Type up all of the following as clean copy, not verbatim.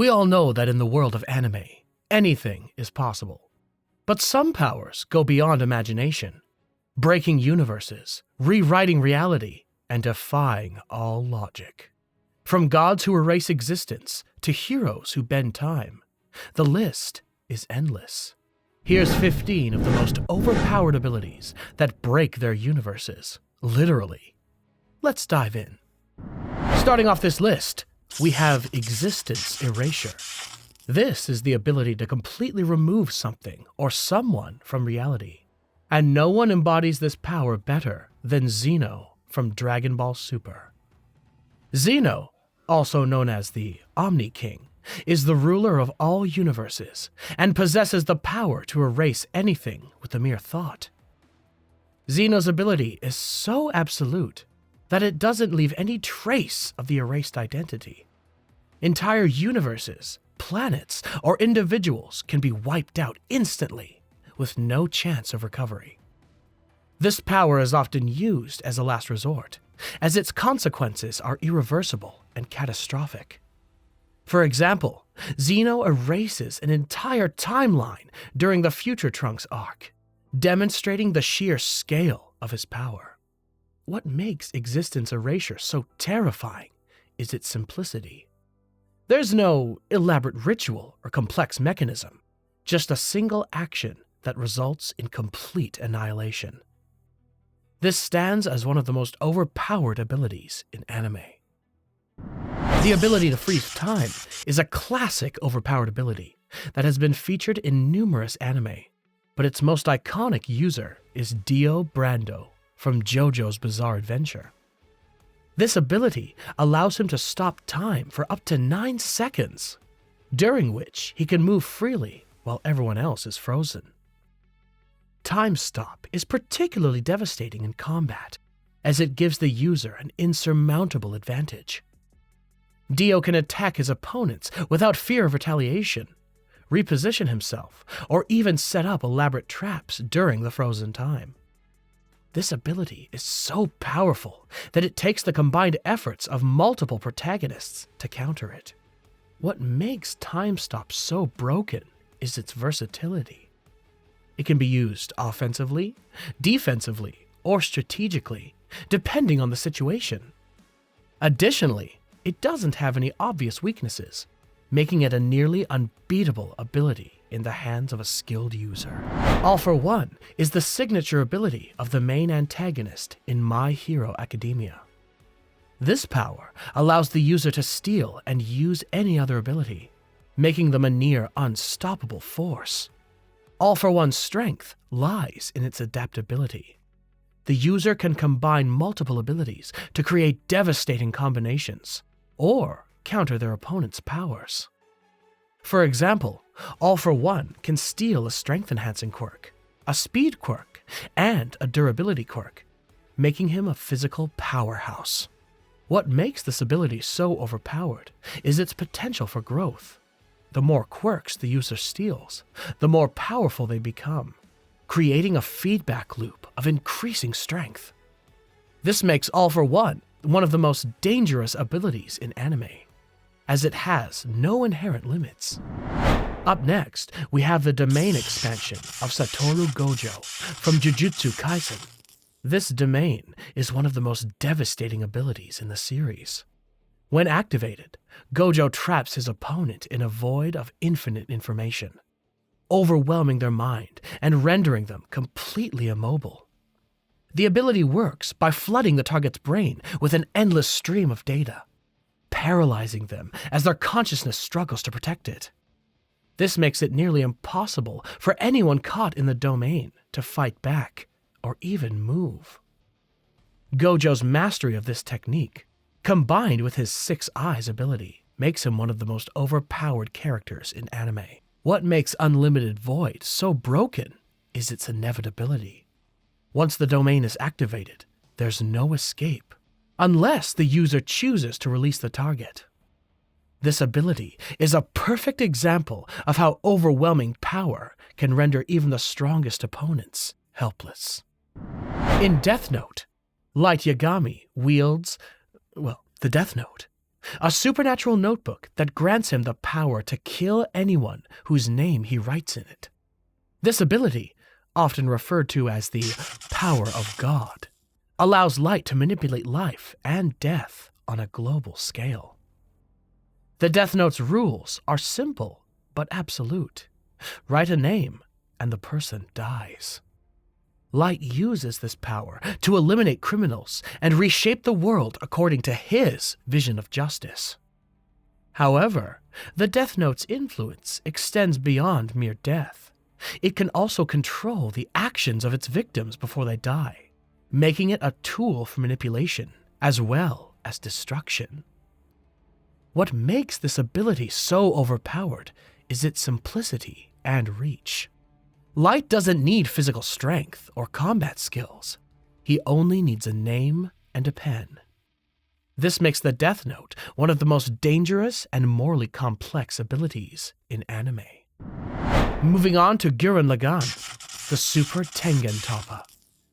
We all know that in the world of anime, anything is possible. But some powers go beyond imagination, breaking universes, rewriting reality, and defying all logic. From gods who erase existence to heroes who bend time, the list is endless. Here's 15 of the most overpowered abilities that break their universes, literally. Let's dive in. Starting off this list, we have Existence Erasure. This is the ability to completely remove something or someone from reality. And no one embodies this power better than Zeno from Dragon Ball Super. Zeno, also known as the Omni King, is the ruler of all universes and possesses the power to erase anything with a mere thought. Zeno's ability is so absolute that it doesn't leave any trace of the erased identity. Entire universes, planets, or individuals can be wiped out instantly with no chance of recovery. This power is often used as a last resort, as its consequences are irreversible and catastrophic. For example, Zeno erases an entire timeline during the Future Trunks arc, demonstrating the sheer scale of his power. What makes Existence Erasure so terrifying is its simplicity. There's no elaborate ritual or complex mechanism, just a single action that results in complete annihilation. This stands as one of the most overpowered abilities in anime. The ability to freeze time is a classic overpowered ability that has been featured in numerous anime, but its most iconic user is Dio Brando from JoJo's Bizarre Adventure. This ability allows him to stop time for up to 9 seconds, during which he can move freely while everyone else is frozen. Time stop is particularly devastating in combat, as it gives the user an insurmountable advantage. Dio can attack his opponents without fear of retaliation, reposition himself, or even set up elaborate traps during the frozen time. This ability is so powerful that it takes the combined efforts of multiple protagonists to counter it. What makes Time Stop so broken is its versatility. It can be used offensively, defensively, or strategically, depending on the situation. Additionally, it doesn't have any obvious weaknesses, making it a nearly unbeatable ability in the hands of a skilled user. All for One is the signature ability of the main antagonist in My Hero Academia. This power allows the user to steal and use any other ability, making them a near unstoppable force. All for One's strength lies in its adaptability. The user can combine multiple abilities to create devastating combinations, or counter their opponent's powers. For example, All for One can steal a strength-enhancing quirk, a speed quirk, and a durability quirk, making him a physical powerhouse. What makes this ability so overpowered is its potential for growth. The more quirks the user steals, the more powerful they become, creating a feedback loop of increasing strength. This makes All for One one of the most dangerous abilities in anime, as it has no inherent limits. Up next, we have the domain expansion of Satoru Gojo from Jujutsu Kaisen. This domain is one of the most devastating abilities in the series. When activated, Gojo traps his opponent in a void of infinite information, overwhelming their mind and rendering them completely immobile. The ability works by flooding the target's brain with an endless stream of data, paralyzing them as their consciousness struggles to protect it. This makes it nearly impossible for anyone caught in the domain to fight back or even move. Gojo's mastery of this technique, combined with his 6 eyes ability, makes him one of the most overpowered characters in anime. What makes Unlimited Void so broken is its inevitability. Once the domain is activated, there's no escape, unless the user chooses to release the target. This ability is a perfect example of how overwhelming power can render even the strongest opponents helpless. In Death Note, Light Yagami wields, the Death Note, a supernatural notebook that grants him the power to kill anyone whose name he writes in it. This ability, often referred to as the power of God, allows Light to manipulate life and death on a global scale. The Death Note's rules are simple but absolute. Write a name, and the person dies. Light uses this power to eliminate criminals and reshape the world according to his vision of justice. However, the Death Note's influence extends beyond mere death. It can also control the actions of its victims before they die, making it a tool for manipulation as well as destruction. What makes this ability so overpowered is its simplicity and reach. Light doesn't need physical strength or combat skills. He only needs a name and a pen. This makes the Death Note one of the most dangerous and morally complex abilities in anime. Moving on to Gurren Lagann, the Super Tengen Toppa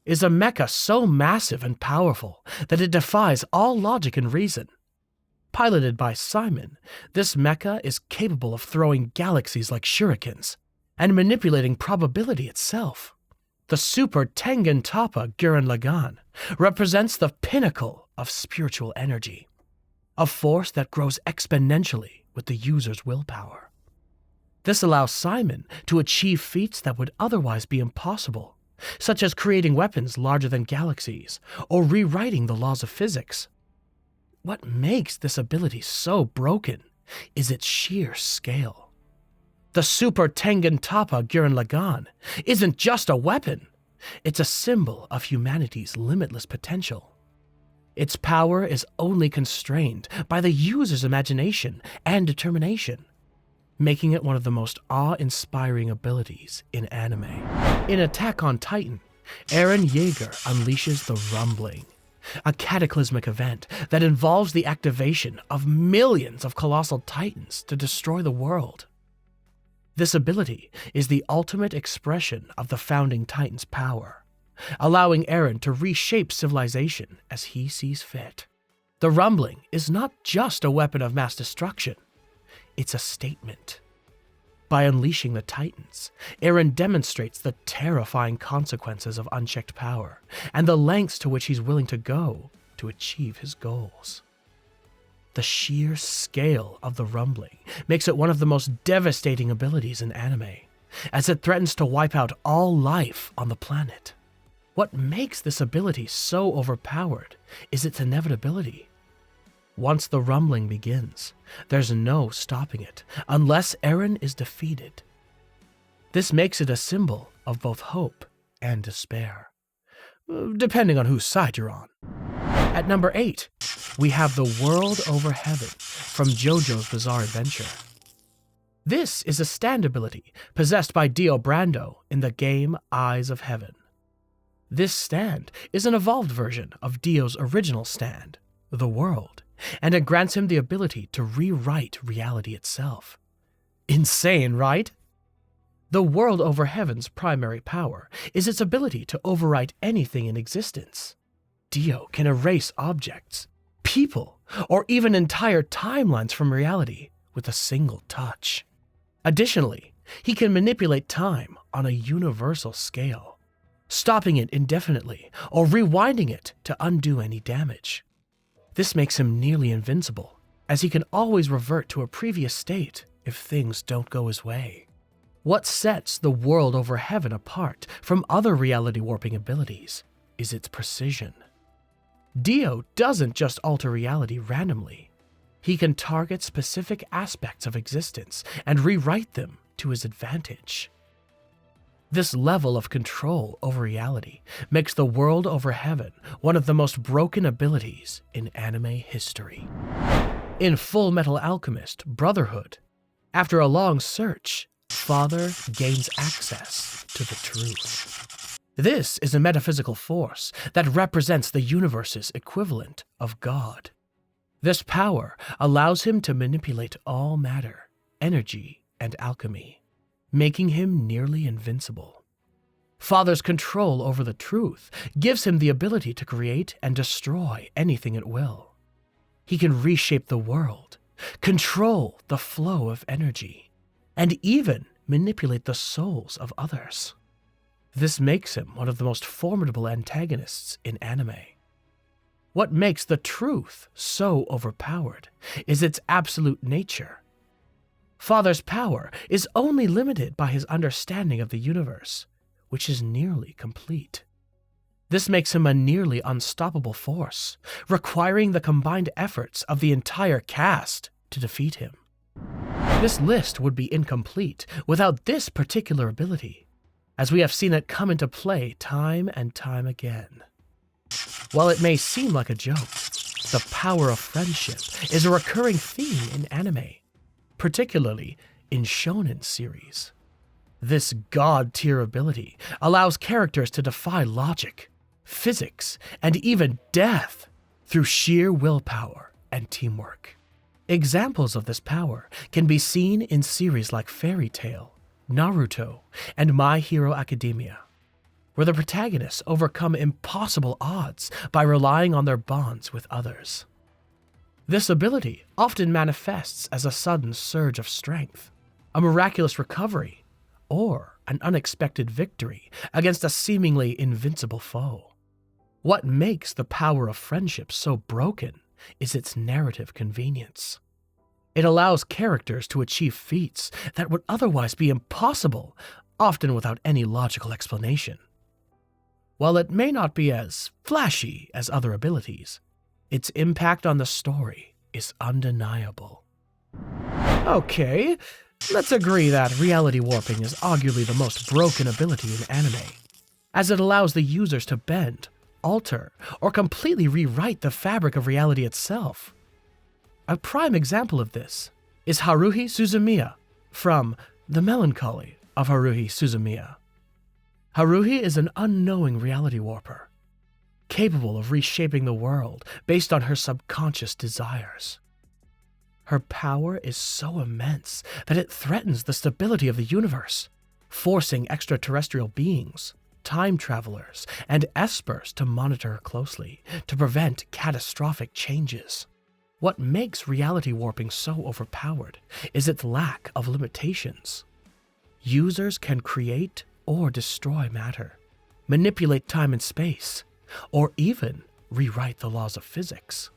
is a mecha so massive and powerful that it defies all logic and reason. Piloted by Simon, this mecha is capable of throwing galaxies like shurikens and manipulating probability itself. The Super Tengen Toppa Gurren Lagann represents the pinnacle of spiritual energy, a force that grows exponentially with the user's willpower. This allows Simon to achieve feats that would otherwise be impossible, such as creating weapons larger than galaxies or rewriting the laws of physics. What makes this ability so broken is its sheer scale. The Super Tengen Toppa Gurren Lagann isn't just a weapon, it's a symbol of humanity's limitless potential. Its power is only constrained by the user's imagination and determination, making it one of the most awe-inspiring abilities in anime. In Attack on Titan, Eren Yeager unleashes the Rumbling, a cataclysmic event that involves the activation of millions of colossal titans to destroy the world. This ability is the ultimate expression of the founding Titan's power, allowing Eren to reshape civilization as he sees fit. The Rumbling is not just a weapon of mass destruction, it's a statement. By unleashing the Titans, Eren demonstrates the terrifying consequences of unchecked power and the lengths to which he's willing to go to achieve his goals. The sheer scale of the Rumbling makes it one of the most devastating abilities in anime, as it threatens to wipe out all life on the planet. What makes this ability so overpowered is its inevitability. Once the Rumbling begins, there's no stopping it unless Eren is defeated. This makes it a symbol of both hope and despair, depending on whose side you're on. At number 8, we have the World Over Heaven from JoJo's Bizarre Adventure. This is a stand ability possessed by Dio Brando in the game Eyes of Heaven. This stand is an evolved version of Dio's original stand, the world, and it grants him the ability to rewrite reality itself. Insane, right? The World Over Heaven's primary power is its ability to overwrite anything in existence. Dio can erase objects, people, or even entire timelines from reality with a single touch. Additionally, he can manipulate time on a universal scale, stopping it indefinitely or rewinding it to undo any damage. This makes him nearly invincible, as he can always revert to a previous state if things don't go his way. What sets the World Over Heaven apart from other reality warping abilities is its precision. Dio doesn't just alter reality randomly. He can target specific aspects of existence and rewrite them to his advantage. This level of control over reality makes the World Over Heaven one of the most broken abilities in anime history. In Full Metal Alchemist Brotherhood, after a long search, Father gains access to the truth. This is a metaphysical force that represents the universe's equivalent of God. This power allows him to manipulate all matter, energy, and alchemy, making him nearly invincible. Father's control over the truth gives him the ability to create and destroy anything at will. He can reshape the world, control the flow of energy, and even manipulate the souls of others. This makes him one of the most formidable antagonists in anime. What makes the truth so overpowered is its absolute nature. Father's power is only limited by his understanding of the universe, which is nearly complete. This makes him a nearly unstoppable force, requiring the combined efforts of the entire cast to defeat him. This list would be incomplete without this particular ability, as we have seen it come into play time and time again. While it may seem like a joke, the power of friendship is a recurring theme in anime, particularly in shonen series. This god-tier ability allows characters to defy logic, physics, and even death through sheer willpower and teamwork. Examples of this power can be seen in series like Fairy Tail, Naruto, and My Hero Academia, where the protagonists overcome impossible odds by relying on their bonds with others. This ability often manifests as a sudden surge of strength, a miraculous recovery, or an unexpected victory against a seemingly invincible foe. What makes the power of friendship so broken is its narrative convenience. It allows characters to achieve feats that would otherwise be impossible, often without any logical explanation. While it may not be as flashy as other abilities, its impact on the story is undeniable. Okay, let's agree that reality warping is arguably the most broken ability in anime, as it allows the users to bend, alter, or completely rewrite the fabric of reality itself. A prime example of this is Haruhi Suzumiya from The Melancholy of Haruhi Suzumiya. Haruhi is an unknowing reality warper, capable of reshaping the world based on her subconscious desires. Her power is so immense that it threatens the stability of the universe, forcing extraterrestrial beings, time travelers, and espers to monitor her closely to prevent catastrophic changes. What makes reality warping so overpowered is its lack of limitations. Users can create or destroy matter, manipulate time and space, or even rewrite the laws of physics.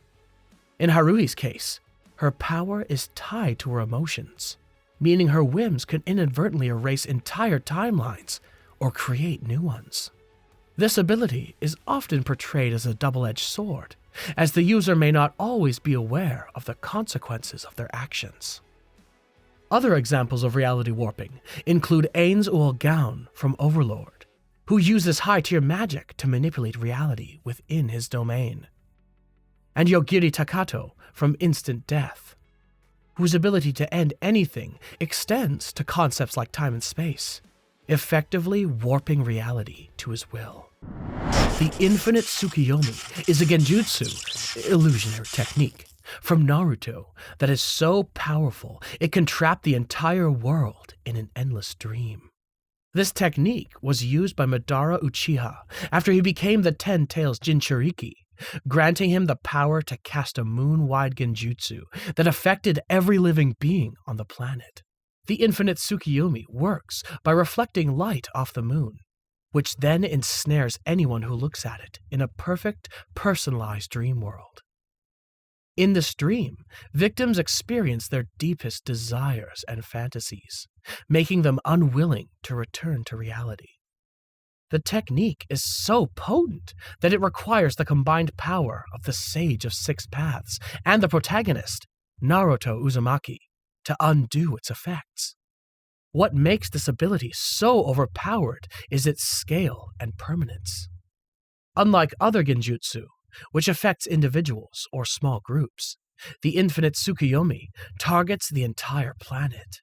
In Haruhi's case, her power is tied to her emotions, meaning her whims can inadvertently erase entire timelines or create new ones. This ability is often portrayed as a double-edged sword, as the user may not always be aware of the consequences of their actions. Other examples of reality warping include Ainz Ul Gaon from Overlord, who uses high-tier magic to manipulate reality within his domain, and Yogiri Takato from Instant Death, whose ability to end anything extends to concepts like time and space, effectively warping reality to his will. The Infinite Tsukiyomi is a genjutsu, illusionary technique, from Naruto that is so powerful it can trap the entire world in an endless dream. This technique was used by Madara Uchiha after he became the Ten Tails Jinchuriki, granting him the power to cast a moon-wide genjutsu that affected every living being on the planet. The Infinite Tsukiyomi works by reflecting light off the moon, which then ensnares anyone who looks at it in a perfect, personalized dream world. In this dream, victims experience their deepest desires and fantasies, making them unwilling to return to reality. The technique is so potent that it requires the combined power of the Sage of Six Paths and the protagonist, Naruto Uzumaki, to undo its effects. What makes this ability so overpowered is its scale and permanence. Unlike other genjutsu, which affects individuals or small groups, the Infinite Tsukiyomi targets the entire planet.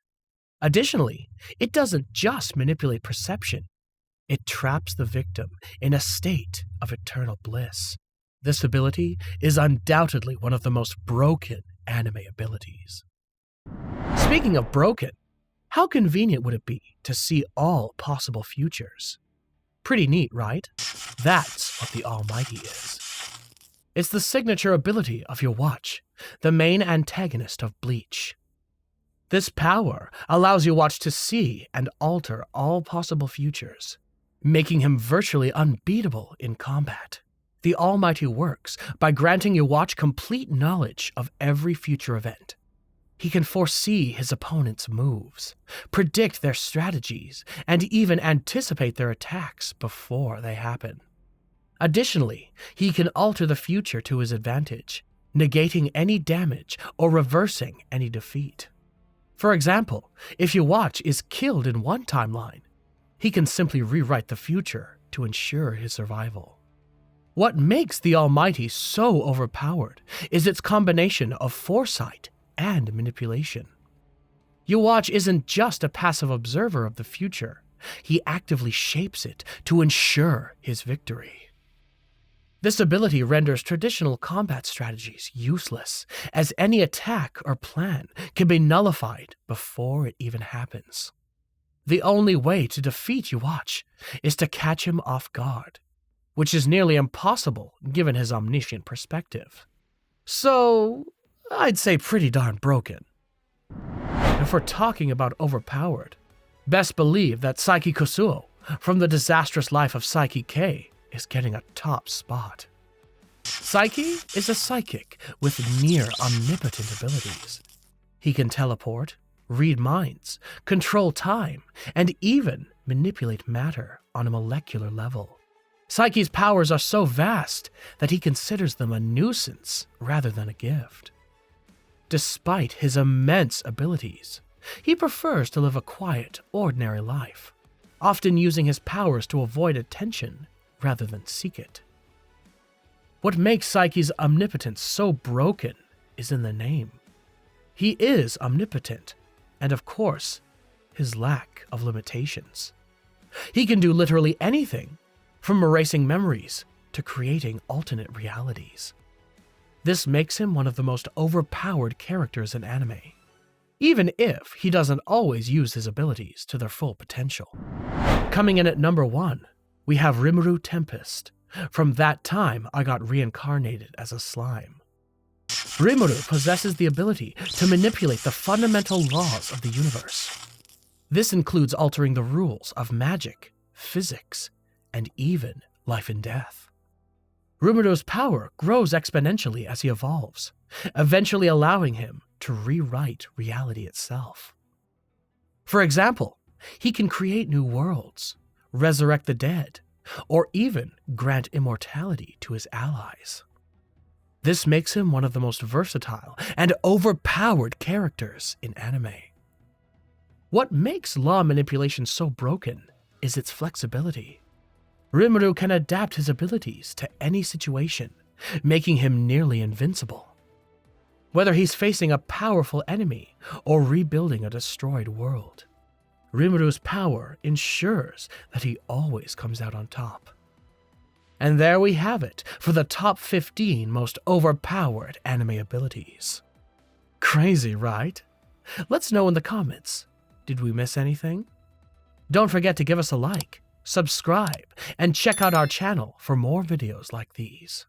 Additionally, it doesn't just manipulate perception, it traps the victim in a state of eternal bliss. This ability is undoubtedly one of the most broken anime abilities. Speaking of broken, how convenient would it be to see all possible futures? Pretty neat, right? That's what the Almighty is. It's the signature ability of Yhwach, the main antagonist of Bleach. This power allows Yhwach to see and alter all possible futures, making him virtually unbeatable in combat. The Almighty works by granting Yhwach complete knowledge of every future event. He can foresee his opponent's moves, predict their strategies, and even anticipate their attacks before they happen. Additionally, he can alter the future to his advantage, negating any damage or reversing any defeat. For example, if Yhwach is killed in one timeline, he can simply rewrite the future to ensure his survival. What makes the Almighty so overpowered is its combination of foresight and manipulation. Yhwach isn't just a passive observer of the future, he actively shapes it to ensure his victory. This ability renders traditional combat strategies useless, as any attack or plan can be nullified before it even happens. The only way to defeat Yhwach is to catch him off guard, which is nearly impossible given his omniscient perspective. So, I'd say pretty darn broken. If we're talking about overpowered, best believe that Saiki Kusuo from the disastrous life of Saiki K is getting a top spot. Saiki is a psychic with near omnipotent abilities. He can teleport, read minds, control time, and even manipulate matter on a molecular level. Saiki's powers are so vast that he considers them a nuisance rather than a gift. Despite his immense abilities, he prefers to live a quiet, ordinary life, often using his powers to avoid attention rather than seek it. What makes Saiki's omnipotence so broken is in the name. He is omnipotent, and of course, his lack of limitations. He can do literally anything, from erasing memories to creating alternate realities. This makes him one of the most overpowered characters in anime, even if he doesn't always use his abilities to their full potential. Coming in at number 1, we have Rimuru Tempest. From that time, I got reincarnated as a slime. Rimuru possesses the ability to manipulate the fundamental laws of the universe. This includes altering the rules of magic, physics, and even life and death. Rimuru's power grows exponentially as he evolves, eventually allowing him to rewrite reality itself. For example, he can create new worlds, resurrect the dead, or even grant immortality to his allies. This makes him one of the most versatile and overpowered characters in anime. What makes law manipulation so broken is its flexibility. Rimuru can adapt his abilities to any situation, making him nearly invincible. Whether he's facing a powerful enemy or rebuilding a destroyed world, Rimuru's power ensures that he always comes out on top. And there we have it for the top 15 most overpowered anime abilities. Crazy, right? Let's know in the comments. Did we miss anything? Don't forget to give us a like, subscribe, and check out our channel for more videos like these.